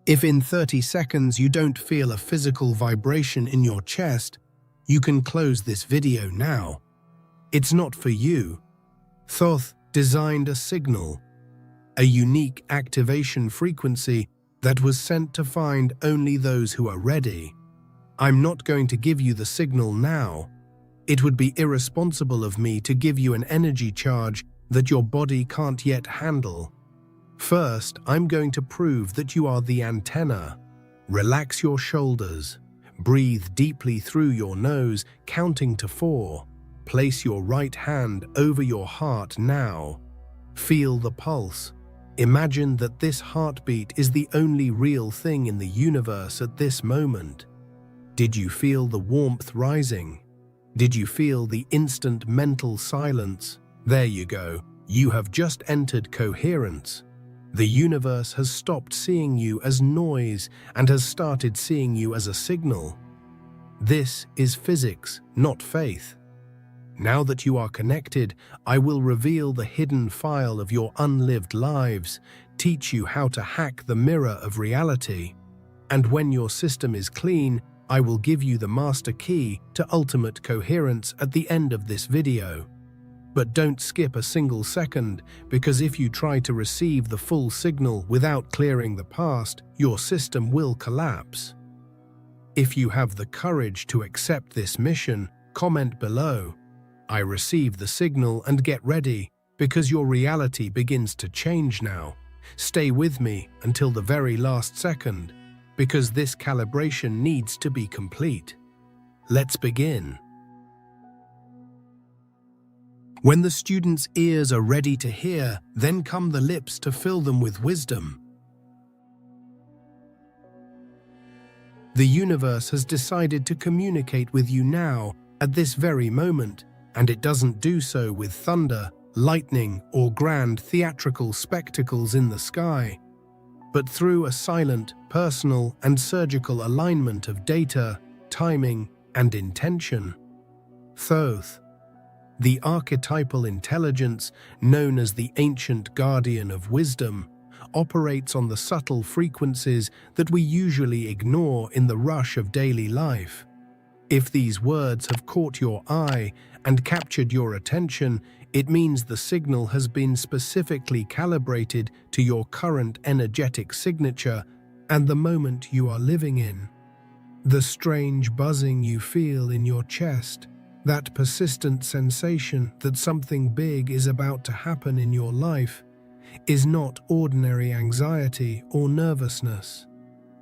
If in 30 seconds you don't feel a physical vibration in your chest, you can close this video now. It's not for you. Thoth designed a signal, a unique activation frequency that was sent to find only those who are ready. I'm not going to give you the signal now. It would be irresponsible of me to give you an energy charge that your body can't yet handle. First, I'm going to prove that you are the antenna. Relax your shoulders. Breathe deeply through your nose, counting to 4. Place your right hand over your heart now. Feel the pulse. Imagine that this heartbeat is the only real thing in the universe at this moment. Did you feel the warmth rising? Did you feel the instant mental silence? There you go. You have just entered coherence. The universe has stopped seeing you as noise and has started seeing you as a signal. This is physics, not faith. Now that you are connected, I will reveal the hidden file of your unlived lives, teach you how to hack the mirror of reality. And when your system is clean, I will give you the master key to ultimate coherence at the end of this video. But don't skip a single second, because if you try to receive the full signal without clearing the past, your system will collapse. If you have the courage to accept this mission, comment below. I receive the signal and get ready, because your reality begins to change now. Stay with me until the very last second, because this calibration needs to be complete. Let's begin. When the student's ears are ready to hear, then come the lips to fill them with wisdom. The universe has decided to communicate with you now, at this very moment, and it doesn't do so with thunder, lightning, or grand theatrical spectacles in the sky, but through a silent, personal, and surgical alignment of data, timing, and intention. Thoth, the archetypal intelligence known as the ancient guardian of wisdom, operates on the subtle frequencies that we usually ignore in the rush of daily life. If these words have caught your eye and captured your attention, it means the signal has been specifically calibrated to your current energetic signature and the moment you are living in. The strange buzzing you feel in your chest, that persistent sensation that something big is about to happen in your life, is not ordinary anxiety or nervousness.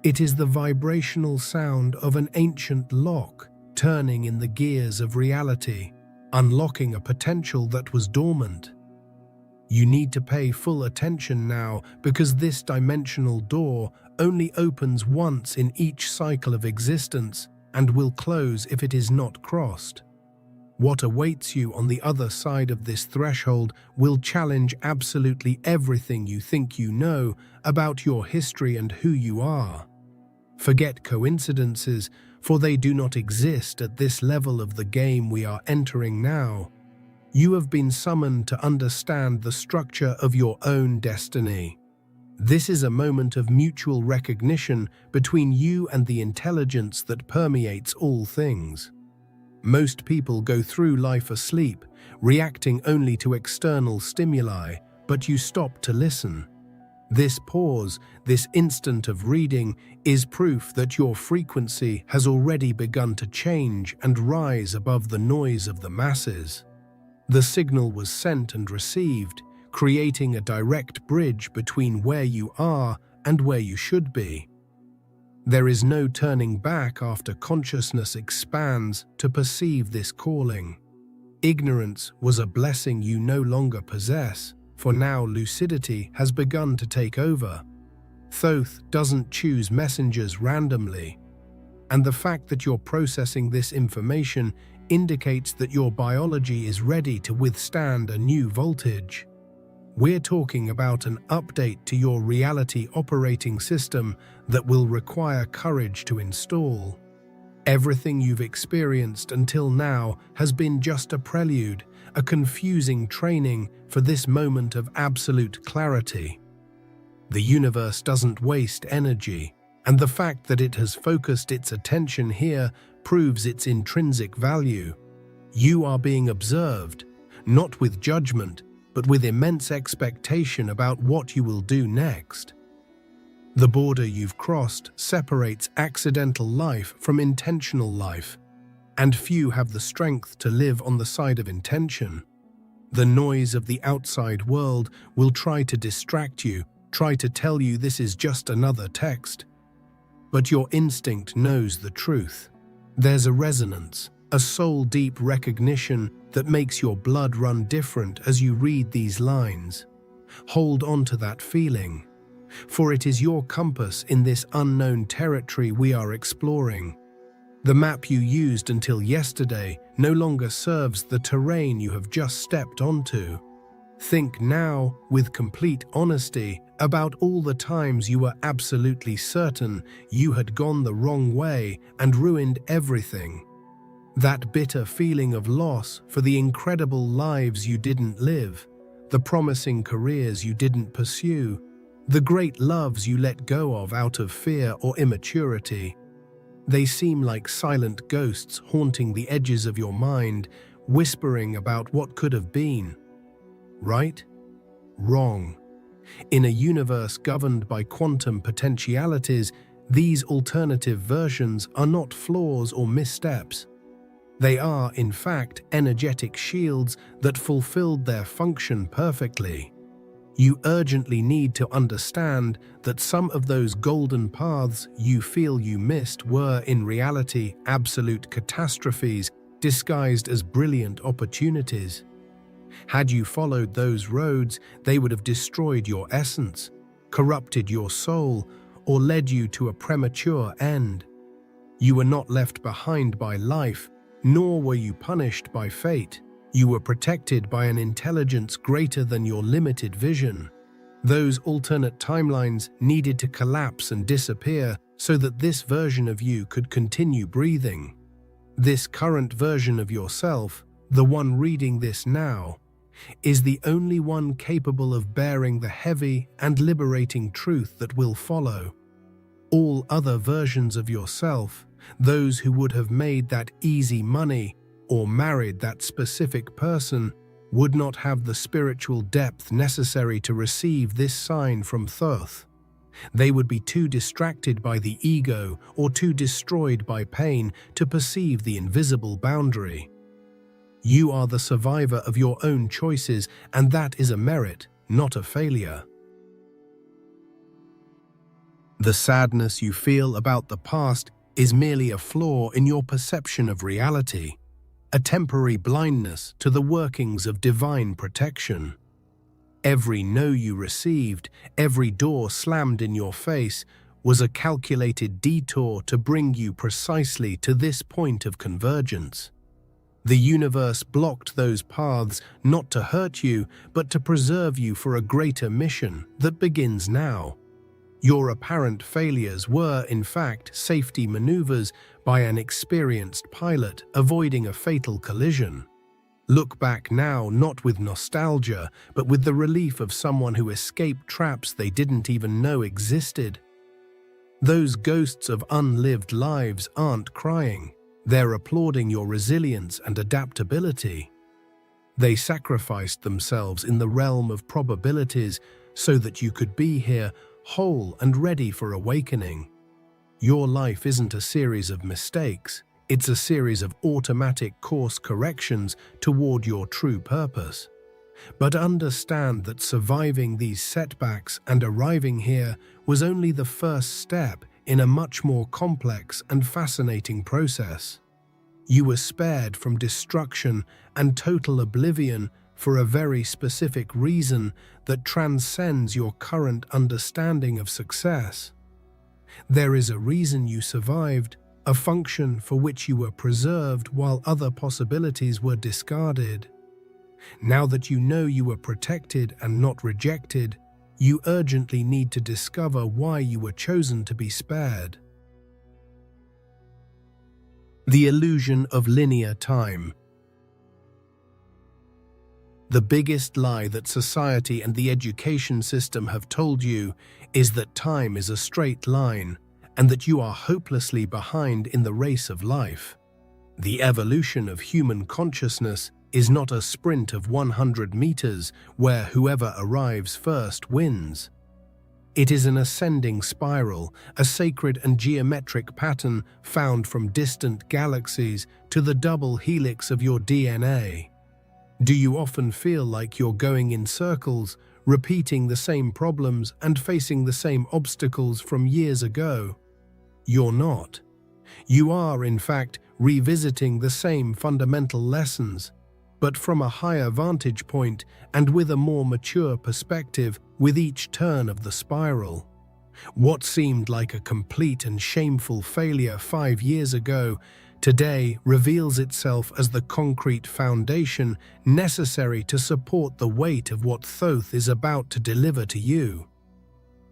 It is the vibrational sound of an ancient lock turning in the gears of reality, unlocking a potential that was dormant. You need to pay full attention now, because this dimensional door only opens once in each cycle of existence and will close if it is not crossed. What awaits you on the other side of this threshold will challenge absolutely everything you think you know about your history and who you are. Forget coincidences, for they do not exist at this level of the game we are entering now. You have been summoned to understand the structure of your own destiny. This is a moment of mutual recognition between you and the intelligence that permeates all things. Most people go through life asleep, reacting only to external stimuli, but you stop to listen. This pause, this instant of reading, is proof that your frequency has already begun to change and rise above the noise of the masses. The signal was sent and received, creating a direct bridge between where you are and where you should be. There is no turning back after consciousness expands to perceive this calling. Ignorance was a blessing you no longer possess, for now lucidity has begun to take over. Thoth doesn't choose messengers randomly, and the fact that you're processing this information indicates that your biology is ready to withstand a new voltage. We're talking about an update to your reality operating system that will require courage to install. Everything you've experienced until now has been just a prelude, a confusing training for this moment of absolute clarity. The universe doesn't waste energy, and the fact that it has focused its attention here proves its intrinsic value. You are being observed, not with judgment, but with immense expectation about what you will do next. The border you've crossed separates accidental life from intentional life, and few have the strength to live on the side of intention. The noise of the outside world will try to distract you, try to tell you this is just another text. But your instinct knows the truth. There's a resonance, a soul-deep recognition that makes your blood run different as you read these lines. Hold on to that feeling, for it is your compass in this unknown territory we are exploring. The map you used until yesterday no longer serves the terrain you have just stepped onto. Think now, with complete honesty, about all the times you were absolutely certain you had gone the wrong way and ruined everything. That bitter feeling of loss for the incredible lives you didn't live, the promising careers you didn't pursue, the great loves you let go of out of fear or immaturity. They seem like silent ghosts haunting the edges of your mind, whispering about what could have been. Right? Wrong. In a universe governed by quantum potentialities, these alternative versions are not flaws or missteps. They are, in fact, energetic shields that fulfilled their function perfectly. You urgently need to understand that some of those golden paths you feel you missed were, in reality, absolute catastrophes disguised as brilliant opportunities. Had you followed those roads, they would have destroyed your essence, corrupted your soul, or led you to a premature end. You were not left behind by life, nor were you punished by fate. You were protected by an intelligence greater than your limited vision. Those alternate timelines needed to collapse and disappear so that this version of you could continue breathing. This current version of yourself, the one reading this now, is the only one capable of bearing the heavy and liberating truth that will follow. All other versions of yourself, those who would have made that easy money or married that specific person, would not have the spiritual depth necessary to receive this sign from Thoth. They would be too distracted by the ego or too destroyed by pain to perceive the invisible boundary. You are the survivor of your own choices, and that is a merit, not a failure. The sadness you feel about the past is merely a flaw in your perception of reality, a temporary blindness to the workings of divine protection. Every no you received, every door slammed in your face, was a calculated detour to bring you precisely to this point of convergence. The universe blocked those paths not to hurt you, but to preserve you for a greater mission that begins now. Your apparent failures were, in fact, safety maneuvers by an experienced pilot avoiding a fatal collision. Look back now not with nostalgia, but with the relief of someone who escaped traps they didn't even know existed. Those ghosts of unlived lives aren't crying. They're applauding your resilience and adaptability. They sacrificed themselves in the realm of probabilities so that you could be here, whole and ready for awakening. Your life isn't a series of mistakes, it's a series of automatic course corrections toward your true purpose. But understand that surviving these setbacks and arriving here was only the first step in a much more complex and fascinating process. You were spared from destruction and total oblivion for a very specific reason that transcends your current understanding of success. There is a reason you survived, a function for which you were preserved while other possibilities were discarded. Now that you know you were protected and not rejected, you urgently need to discover why you were chosen to be spared. The illusion of linear time. The biggest lie that society and the education system have told you is that time is a straight line and that you are hopelessly behind in the race of life. The evolution of human consciousness is not a sprint of 100 meters where whoever arrives first wins. It is an ascending spiral, a sacred and geometric pattern found from distant galaxies to the double helix of your DNA. Do you often feel like you're going in circles, repeating the same problems and facing the same obstacles from years ago? You're not. You are, in fact, revisiting the same fundamental lessons, but from a higher vantage point and with a more mature perspective with each turn of the spiral. What seemed like a complete and shameful failure 5 years ago today reveals itself as the concrete foundation necessary to support the weight of what Thoth is about to deliver to you.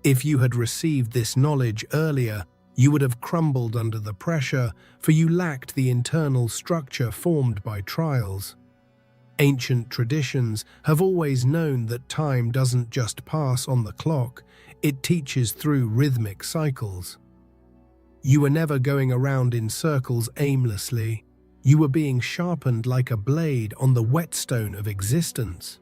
If you had received this knowledge earlier, you would have crumbled under the pressure, for you lacked the internal structure formed by trials. Ancient traditions have always known that time doesn't just pass on the clock, it teaches through rhythmic cycles. You were never going around in circles aimlessly. You were being sharpened like a blade on the whetstone of existence.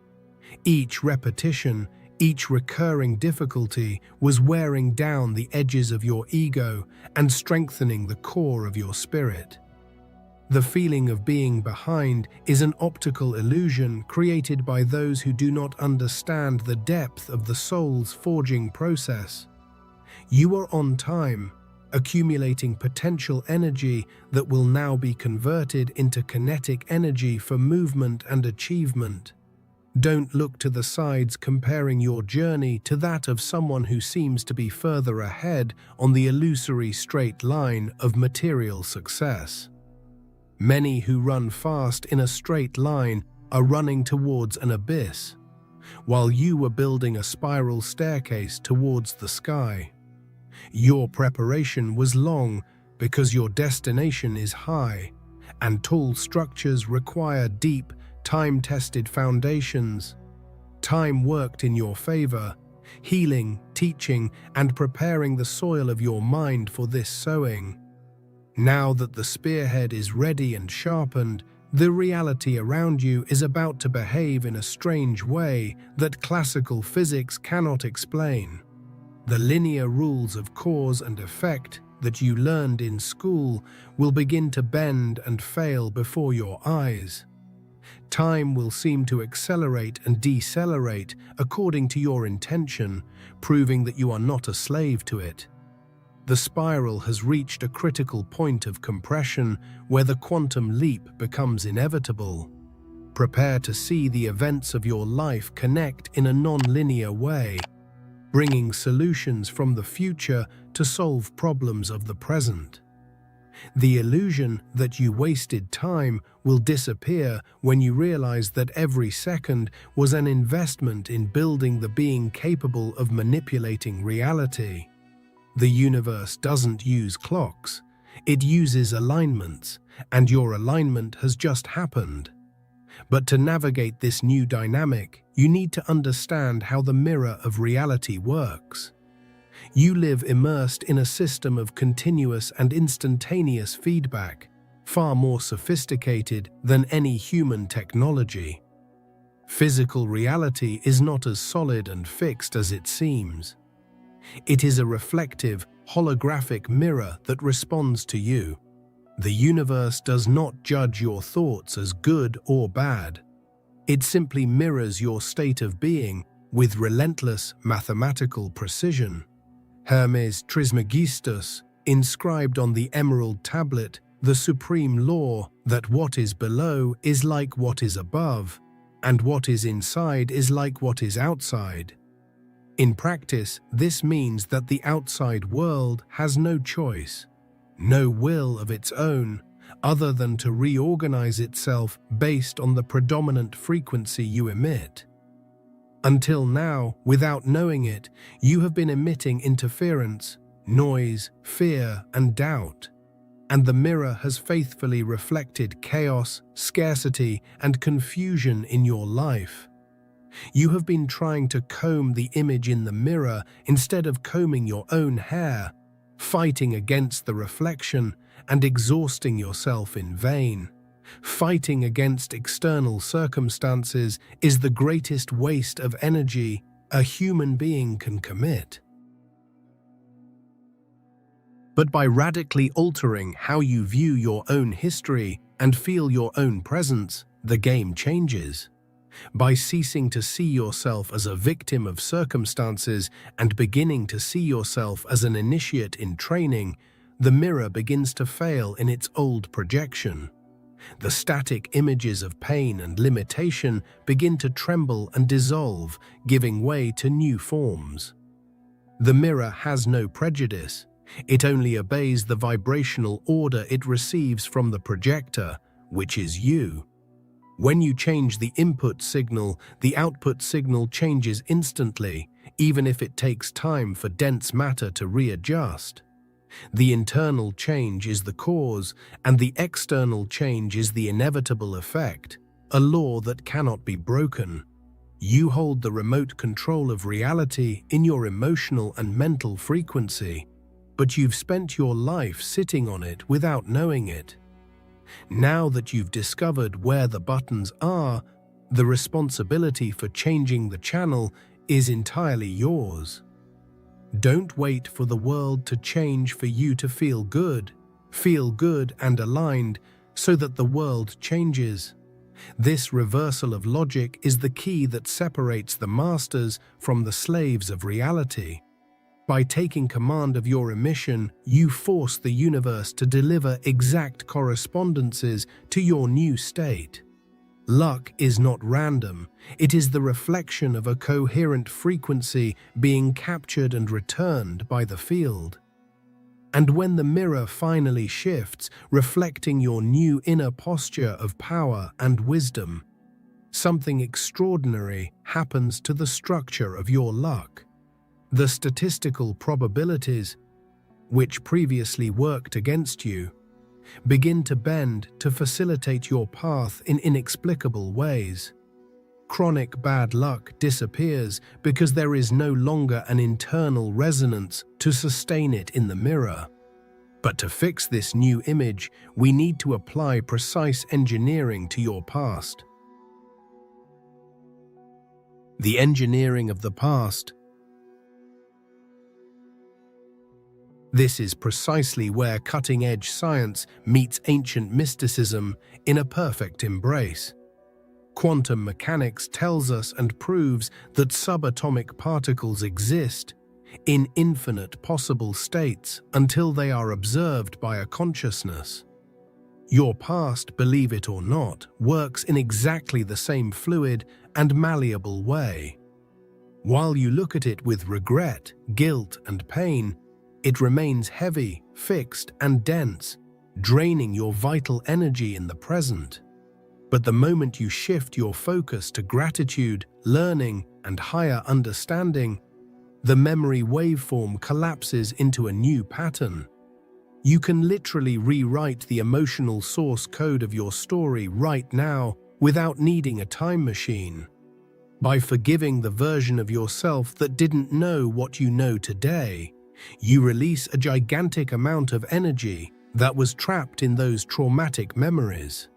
Each repetition, each recurring difficulty was wearing down the edges of your ego and strengthening the core of your spirit. The feeling of being behind is an optical illusion created by those who do not understand the depth of the soul's forging process. You are on time, accumulating potential energy that will now be converted into kinetic energy for movement and achievement. Don't look to the sides comparing your journey to that of someone who seems to be further ahead on the illusory straight line of material success. Many who run fast in a straight line are running towards an abyss, while you were building a spiral staircase towards the sky. Your preparation was long because your destination is high, and tall structures require deep, time-tested foundations. Time worked in your favor, healing, teaching, and preparing the soil of your mind for this sowing. Now that the spearhead is ready and sharpened, the reality around you is about to behave in a strange way that classical physics cannot explain. The linear rules of cause and effect that you learned in school will begin to bend and fail before your eyes. Time will seem to accelerate and decelerate according to your intention, proving that you are not a slave to it. The spiral has reached a critical point of compression where the quantum leap becomes inevitable. Prepare to see the events of your life connect in a non-linear way, bringing solutions from the future to solve problems of the present. The illusion that you wasted time will disappear when you realize that every second was an investment in building the being capable of manipulating reality. The universe doesn't use clocks, it uses alignments, and your alignment has just happened. But to navigate this new dynamic, you need to understand how the mirror of reality works. You live immersed in a system of continuous and instantaneous feedback, far more sophisticated than any human technology. Physical reality is not as solid and fixed as it seems. It is a reflective, holographic mirror that responds to you. The universe does not judge your thoughts as good or bad. It simply mirrors your state of being with relentless mathematical precision. Hermes Trismegistus inscribed on the emerald tablet the supreme law that what is below is like what is above, and what is inside is like what is outside. In practice, this means that the outside world has no choice, no will of its own, other than to reorganize itself based on the predominant frequency you emit. Until now, without knowing it, you have been emitting interference, noise, fear, and doubt, and the mirror has faithfully reflected chaos, scarcity, and confusion in your life. You have been trying to comb the image in the mirror instead of combing your own hair, fighting against the reflection and exhausting yourself in vain. Fighting against external circumstances is the greatest waste of energy a human being can commit. But by radically altering how you view your own history and feel your own presence, the game changes. By ceasing to see yourself as a victim of circumstances and beginning to see yourself as an initiate in training, the mirror begins to fail in its old projection. The static images of pain and limitation begin to tremble and dissolve, giving way to new forms. The mirror has no prejudice. It only obeys the vibrational order it receives from the projector, which is you. When you change the input signal, the output signal changes instantly, even if it takes time for dense matter to readjust. The internal change is the cause, and the external change is the inevitable effect, a law that cannot be broken. You hold the remote control of reality in your emotional and mental frequency, but you've spent your life sitting on it without knowing it. Now that you've discovered where the buttons are, the responsibility for changing the channel is entirely yours. Don't wait for the world to change for you to feel good and aligned so that the world changes. This reversal of logic is the key that separates the masters from the slaves of reality. By taking command of your emission, you force the universe to deliver exact correspondences to your new state. Luck is not random. It is the reflection of a coherent frequency being captured and returned by the field. And when the mirror finally shifts, reflecting your new inner posture of power and wisdom, something extraordinary happens to the structure of your luck. The statistical probabilities, which previously worked against you, begin to bend to facilitate your path in inexplicable ways. Chronic bad luck disappears because there is no longer an internal resonance to sustain it in the mirror. But to fix this new image, we need to apply precise engineering to your past. The engineering of the past. This is precisely where cutting-edge science meets ancient mysticism in a perfect embrace. Quantum mechanics tells us and proves that subatomic particles exist in infinite possible states until they are observed by a consciousness. Your past, believe it or not, works in exactly the same fluid and malleable way. While you look at it with regret, guilt, and pain, it remains heavy, fixed, and dense, draining your vital energy in the present. But the moment you shift your focus to gratitude, learning, and higher understanding, the memory waveform collapses into a new pattern. You can literally rewrite the emotional source code of your story right now without needing a time machine. By forgiving the version of yourself that didn't know what you know today, you release a gigantic amount of energy that was trapped in those traumatic memories.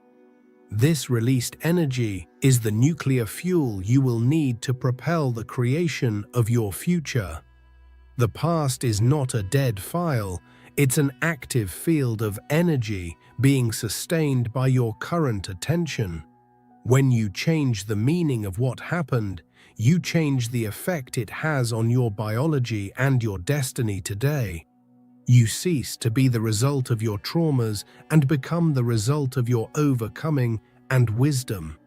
This released energy is the nuclear fuel you will need to propel the creation of your future. The past is not a dead file, it's an active field of energy being sustained by your current attention. When you change the meaning of what happened, you change the effect it has on your biology and your destiny today. You cease to be the result of your traumas and become the result of your overcoming and wisdom.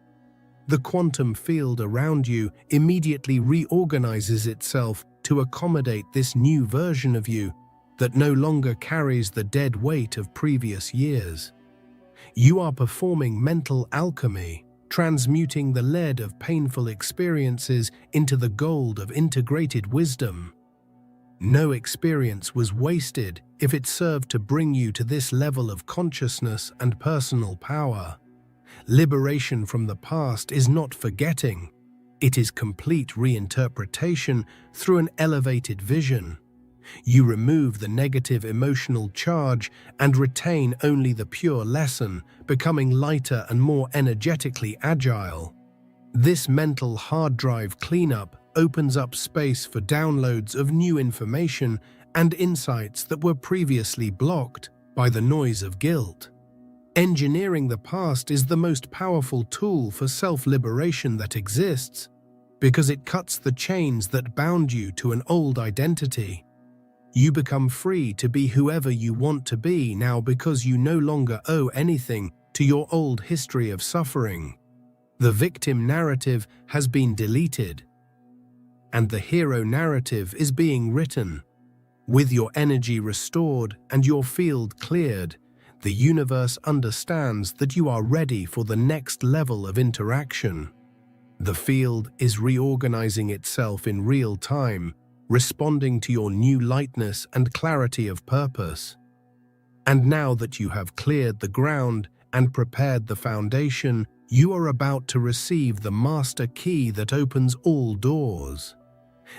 The quantum field around you immediately reorganizes itself to accommodate this new version of you that no longer carries the dead weight of previous years. You are performing mental alchemy, transmuting the lead of painful experiences into the gold of integrated wisdom. No experience was wasted if it served to bring you to this level of consciousness and personal power. Liberation from the past is not forgetting, It is complete reinterpretation through an elevated vision. You remove the negative emotional charge and retain only the pure lesson, becoming lighter and more energetically agile. This mental hard drive cleanup opens up space for downloads of new information and insights that were previously blocked by the noise of guilt. Engineering the past is the most powerful tool for self-liberation that exists, because it cuts the chains that bound you to an old identity. You become free to be whoever you want to be now because you no longer owe anything to your old history of suffering. The victim narrative has been deleted, and the hero narrative is being written. With your energy restored and your field cleared, the universe understands that you are ready for the next level of interaction. The field is reorganizing itself in real time, responding to your new lightness and clarity of purpose. And now that you have cleared the ground and prepared the foundation, you are about to receive the master key that opens all doors.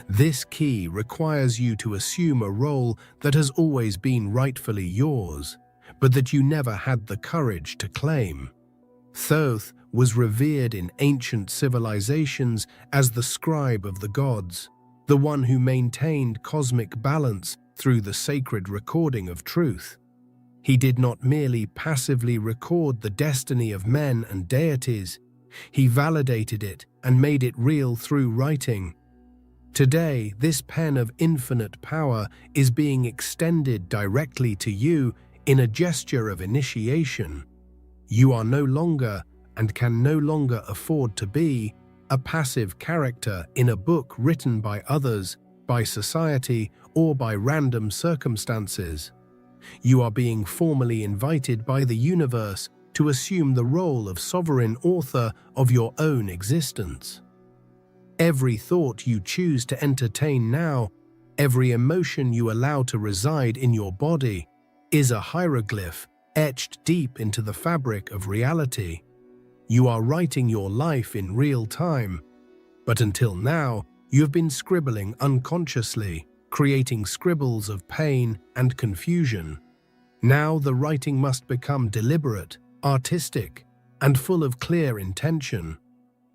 This key requires you to assume a role that has always been rightfully yours, but that you never had the courage to claim. Thoth was revered in ancient civilizations as the scribe of the gods, the one who maintained cosmic balance through the sacred recording of truth. He did not merely passively record the destiny of men and deities, he validated it and made it real through writing. Today, this pen of infinite power is being extended directly to you in a gesture of initiation. You are no longer, and can no longer afford to be, a passive character in a book written by others, by society, or by random circumstances. You are being formally invited by the universe to assume the role of sovereign author of your own existence. Every thought you choose to entertain now, every emotion you allow to reside in your body, is a hieroglyph etched deep into the fabric of reality. You are writing your life in real time, but until now, you have been scribbling unconsciously, creating scribbles of pain and confusion. Now the writing must become deliberate, artistic, and full of clear intention.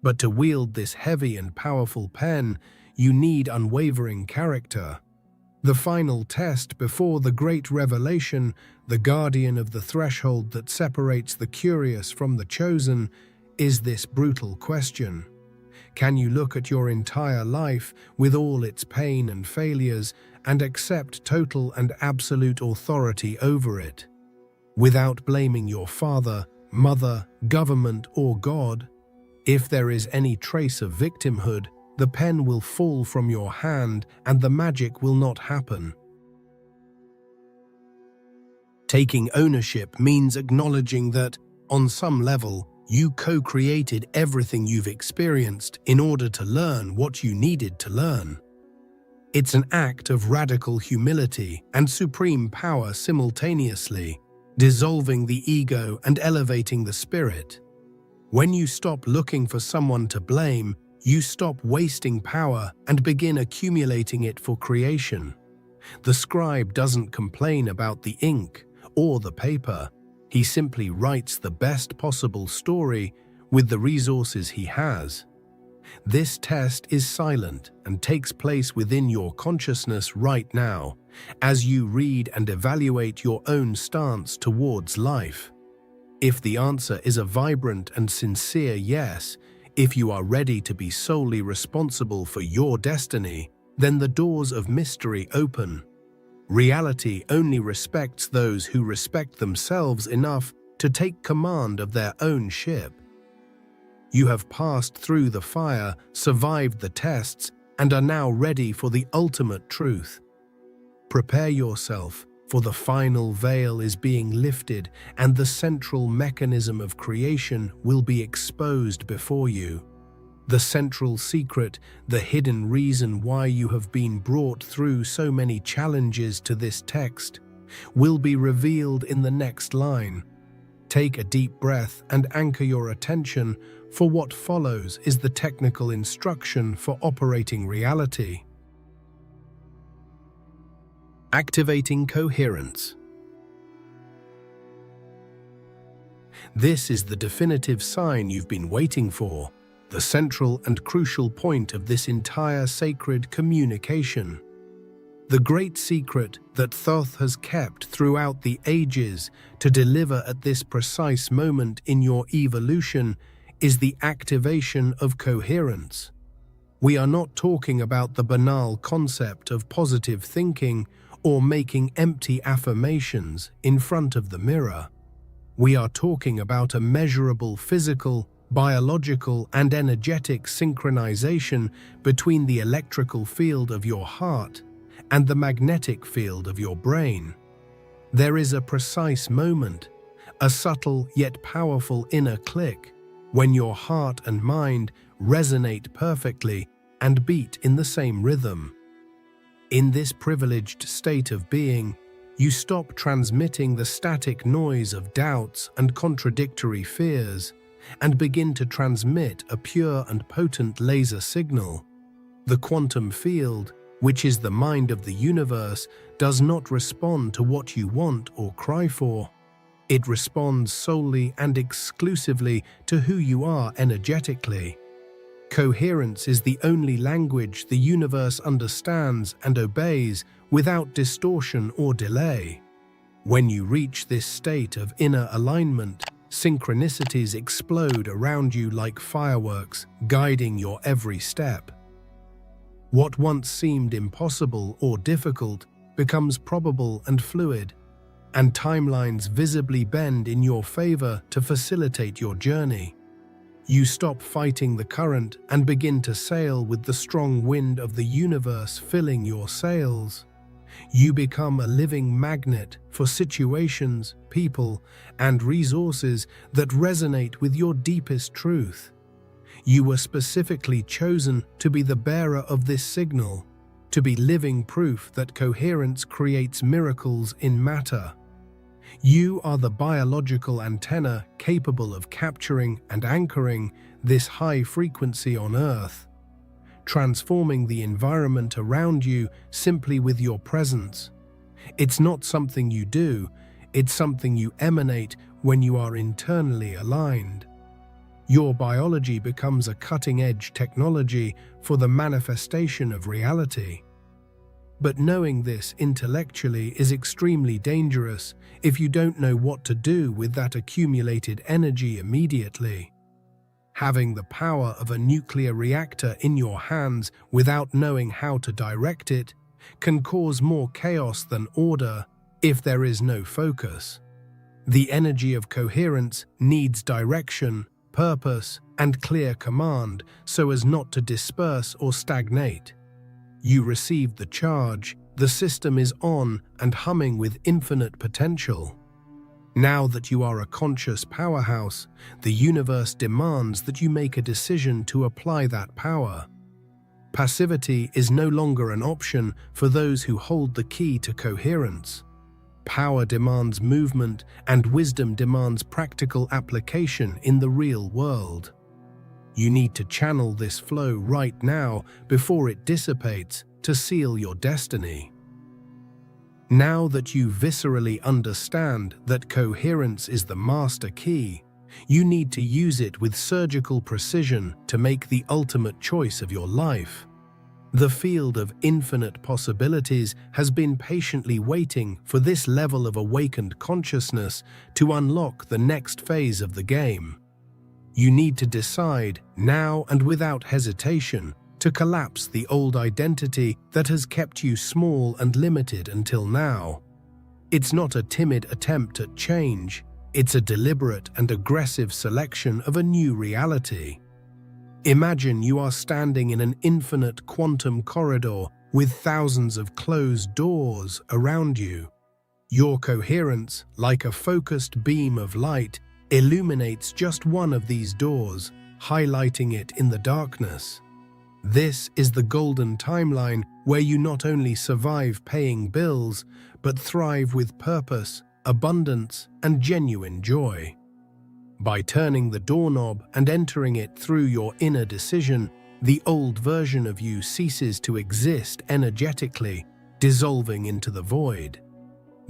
But to wield this heavy and powerful pen, you need unwavering character. The final test before the great revelation, the guardian of the threshold that separates the curious from the chosen, is this brutal question. Can you look at your entire life with all its pain and failures and accept total and absolute authority over it, without blaming your father, mother, government, or God? If there is any trace of victimhood, the pen will fall from your hand and the magic will not happen. Taking ownership means acknowledging that, on some level, you co-created everything you've experienced in order to learn what you needed to learn. It's an act of radical humility and supreme power simultaneously, dissolving the ego and elevating the spirit. When you stop looking for someone to blame, you stop wasting power and begin accumulating it for creation. The scribe doesn't complain about the ink or the paper. He simply writes the best possible story with the resources he has. This test is silent and takes place within your consciousness right now, as you read and evaluate your own stance towards life. If the answer is a vibrant and sincere yes, if you are ready to be solely responsible for your destiny, then the doors of mystery open. Reality only respects those who respect themselves enough to take command of their own ship. You have passed through the fire, survived the tests, and are now ready for the ultimate truth. Prepare yourself, for the final veil is being lifted and the central mechanism of creation will be exposed before you. The central secret, the hidden reason why you have been brought through so many challenges to this text, will be revealed in the next line. Take a deep breath and anchor your attention, for what follows is the technical instruction for operating reality. Activating coherence. This is the definitive sign you've been waiting for, the central and crucial point of this entire sacred communication. The great secret that Thoth has kept throughout the ages to deliver at this precise moment in your evolution is the activation of coherence. We are not talking about the banal concept of positive thinking or making empty affirmations in front of the mirror. We are talking about a measurable physical, biological, and energetic synchronization between the electrical field of your heart and the magnetic field of your brain. There is a precise moment, a subtle yet powerful inner click, when your heart and mind resonate perfectly and beat in the same rhythm. In this privileged state of being, you stop transmitting the static noise of doubts and contradictory fears and begin to transmit a pure and potent laser signal. The quantum field, which is the mind of the universe, does not respond to what you want or cry for. It responds solely and exclusively to who you are energetically. Coherence is the only language the universe understands and obeys without distortion or delay. When you reach this state of inner alignment, synchronicities explode around you like fireworks, guiding your every step. What once seemed impossible or difficult becomes probable and fluid, and timelines visibly bend in your favor to facilitate your journey. You stop fighting the current and begin to sail with the strong wind of the universe filling your sails. You become a living magnet for situations, people, and resources that resonate with your deepest truth. You were specifically chosen to be the bearer of this signal, to be living proof that coherence creates miracles in matter. You are the biological antenna capable of capturing and anchoring this high frequency on Earth, transforming the environment around you simply with your presence. It's not something you do, it's something you emanate when you are internally aligned. Your biology becomes a cutting-edge technology for the manifestation of reality. But knowing this intellectually is extremely dangerous if you don't know what to do with that accumulated energy immediately. Having the power of a nuclear reactor in your hands without knowing how to direct it can cause more chaos than order if there is no focus. The energy of coherence needs direction, purpose, and clear command so as not to disperse or stagnate. You received the charge, the system is on and humming with infinite potential. Now that you are a conscious powerhouse, the universe demands that you make a decision to apply that power. Passivity is no longer an option for those who hold the key to coherence. Power demands movement, and wisdom demands practical application in the real world. You need to channel this flow right now before it dissipates to seal your destiny. Now that you viscerally understand that coherence is the master key, you need to use it with surgical precision to make the ultimate choice of your life. The field of infinite possibilities has been patiently waiting for this level of awakened consciousness to unlock the next phase of the game. You need to decide, now and without hesitation, to collapse the old identity that has kept you small and limited until now. It's not a timid attempt at change, it's a deliberate and aggressive selection of a new reality. Imagine you are standing in an infinite quantum corridor with thousands of closed doors around you. Your coherence, like a focused beam of light, illuminates just one of these doors, highlighting it in the darkness. This is the golden timeline where you not only survive paying bills, but thrive with purpose, abundance, and genuine joy. By turning the doorknob and entering it through your inner decision, the old version of you ceases to exist energetically, dissolving into the void.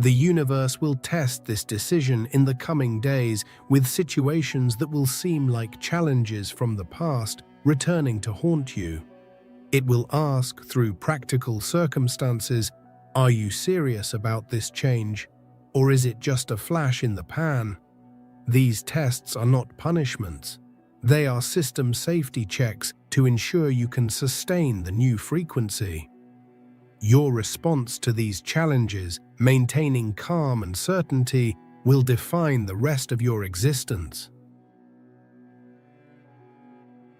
The universe will test this decision in the coming days with situations that will seem like challenges from the past returning to haunt you. It will ask, through practical circumstances, are you serious about this change, or is it just a flash in the pan? These tests are not punishments. They are system safety checks to ensure you can sustain the new frequency. Your response to these challenges, maintaining calm and certainty, will define the rest of your existence.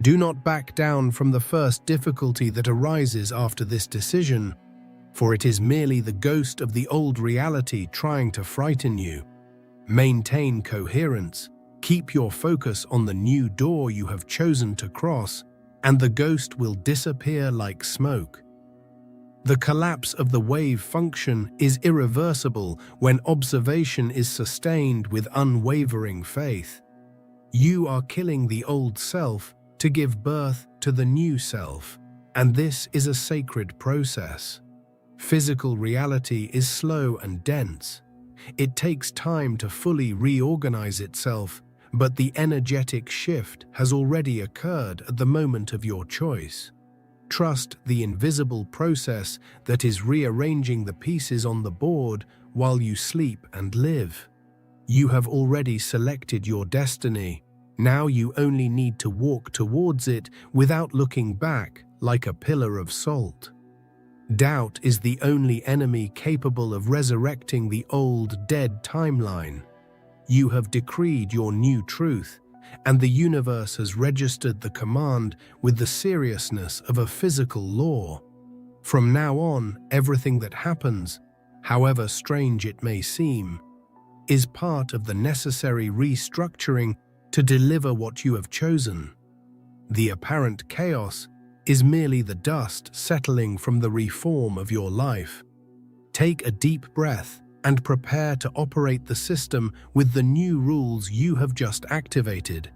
Do not back down from the first difficulty that arises after this decision, for it is merely the ghost of the old reality trying to frighten you. Maintain coherence, keep your focus on the new door you have chosen to cross, and the ghost will disappear like smoke. The collapse of the wave function is irreversible when observation is sustained with unwavering faith. You are killing the old self to give birth to the new self, and this is a sacred process. Physical reality is slow and dense. It takes time to fully reorganize itself, but the energetic shift has already occurred at the moment of your choice. Trust the invisible process that is rearranging the pieces on the board while you sleep and live. You have already selected your destiny. Now you only need to walk towards it without looking back, like a pillar of salt. Doubt is the only enemy capable of resurrecting the old, dead timeline. You have decreed your new truth, and the universe has registered the command with the seriousness of a physical law. From now on, everything that happens, however strange it may seem, is part of the necessary restructuring to deliver what you have chosen. The apparent chaos is merely the dust settling from the reform of your life. Take a deep breath and prepare to operate the system with the new rules you have just activated.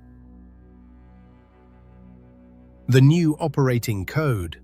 The new operating code.